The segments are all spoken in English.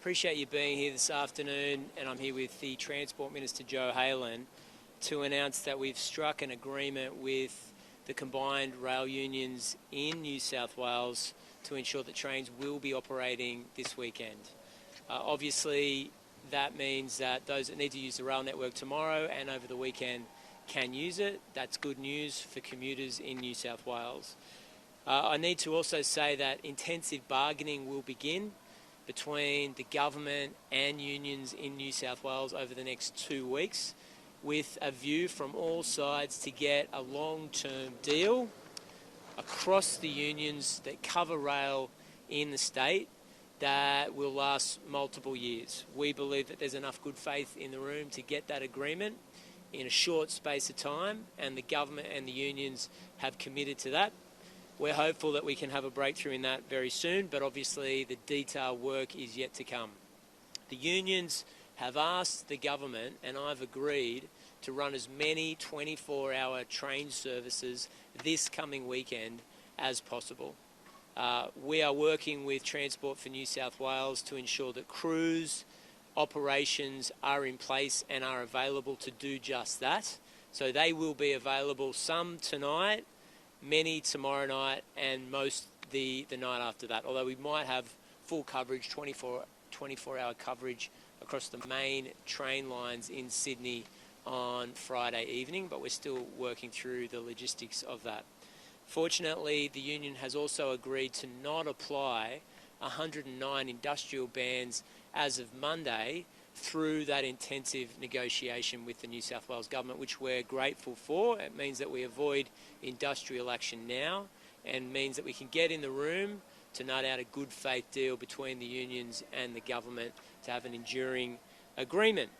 Appreciate you being here this afternoon, and I'm here with the Transport Minister Joe Haylen to announce that we've struck an agreement with the combined rail unions in New South Wales to ensure that trains will be operating this weekend. Obviously, that means that those that need to use the rail network tomorrow and over the weekend can use it. That's good news for commuters in New South Wales. I need to also say that intensive bargaining will begin between the government and unions in New South Wales over the next 2 weeks, with a view from all sides to get a long-term deal across the unions that cover rail in the state that will last multiple years. We believe that there's enough good faith in the room to get that agreement in a short space of time, and the government and the unions have committed to that. We're hopeful that we can have a breakthrough in that very soon, but obviously the detailed work is yet to come. The unions have asked the government, and I've agreed, to run as many 24-hour train services this coming weekend as possible. We are working with Transport for New South Wales to ensure that crews, operations are in place and are available to do just that. So they will be available, some tonight, many tomorrow night, and most the night after that. Although we might have full coverage, 24-hour coverage across the main train lines in Sydney on Friday evening, but we're still working through the logistics of that. Fortunately, the union has also agreed to not apply 109 industrial bans as of Monday through that intensive negotiation with the New South Wales government, which we're grateful for. It means that we avoid industrial action now and means that we can get in the room to nut out a good faith deal between the unions and the government to have an enduring agreement.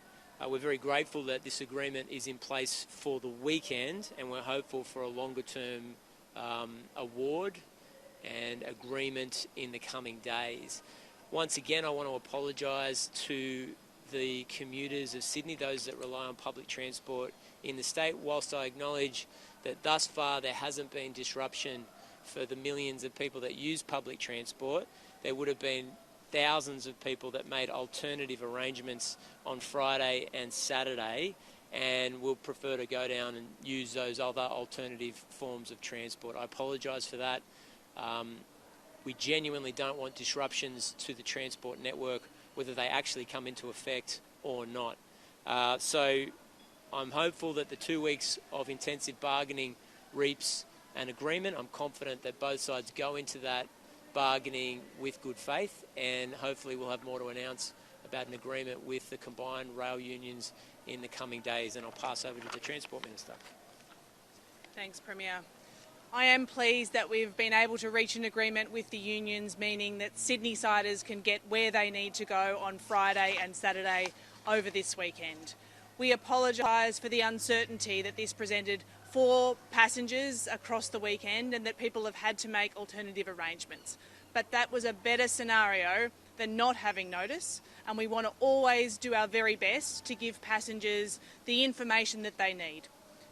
We're very grateful that this agreement is in place for the weekend, and we're hopeful for a longer term award and agreement in the coming days. Once again, I want to apologise to the commuters of Sydney, those that rely on public transport in the state. Whilst I acknowledge that thus far there hasn't been disruption for the millions of people that use public transport, there would have been thousands of people that made alternative arrangements on Friday and Saturday and will prefer to go down and use those other alternative forms of transport. I apologise for that. We genuinely don't want disruptions to the transport network, whether they actually come into effect or not. So I'm hopeful that the 2 weeks of intensive bargaining reaps an agreement. I'm confident that both sides go into that bargaining with good faith, and hopefully we'll have more to announce about an agreement with the combined rail unions in the coming days. And I'll pass over to the Transport Minister. Thanks, Premier. I am pleased that we've been able to reach an agreement with the unions, meaning that Sydney-siders can get where they need to go on Friday and Saturday over this weekend. We apologise for the uncertainty that this presented for passengers across the weekend and that people have had to make alternative arrangements. But that was a better scenario than not having notice, and we want to always do our very best to give passengers the information that they need.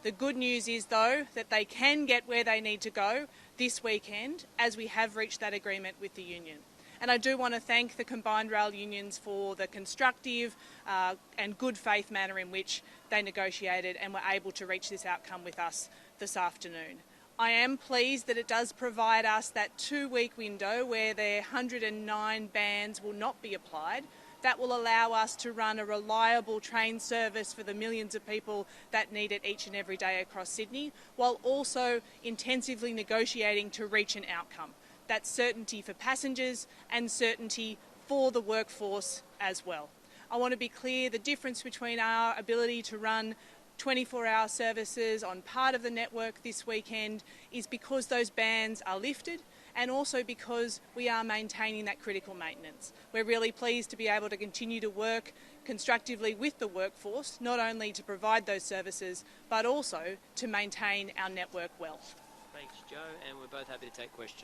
The good news is, though, that they can get where they need to go this weekend, as we have reached that agreement with the union. And I do want to thank the combined rail unions for the constructive and good faith manner in which they negotiated and were able to reach this outcome with us this afternoon. I am pleased that it does provide us that 2-week window where the 109 bans will not be applied. That will allow us to run a reliable train service for the millions of people that need it each and every day across Sydney, while also intensively negotiating to reach an outcome. That's certainty for passengers and certainty for the workforce as well. I want to be clear, the difference between our ability to run 24-hour services on part of the network this weekend is because those bans are lifted, and also because we are maintaining that critical maintenance. We're really pleased to be able to continue to work constructively with the workforce, not only to provide those services, but also to maintain our network well. Thanks, Joe, and we're both happy to take questions.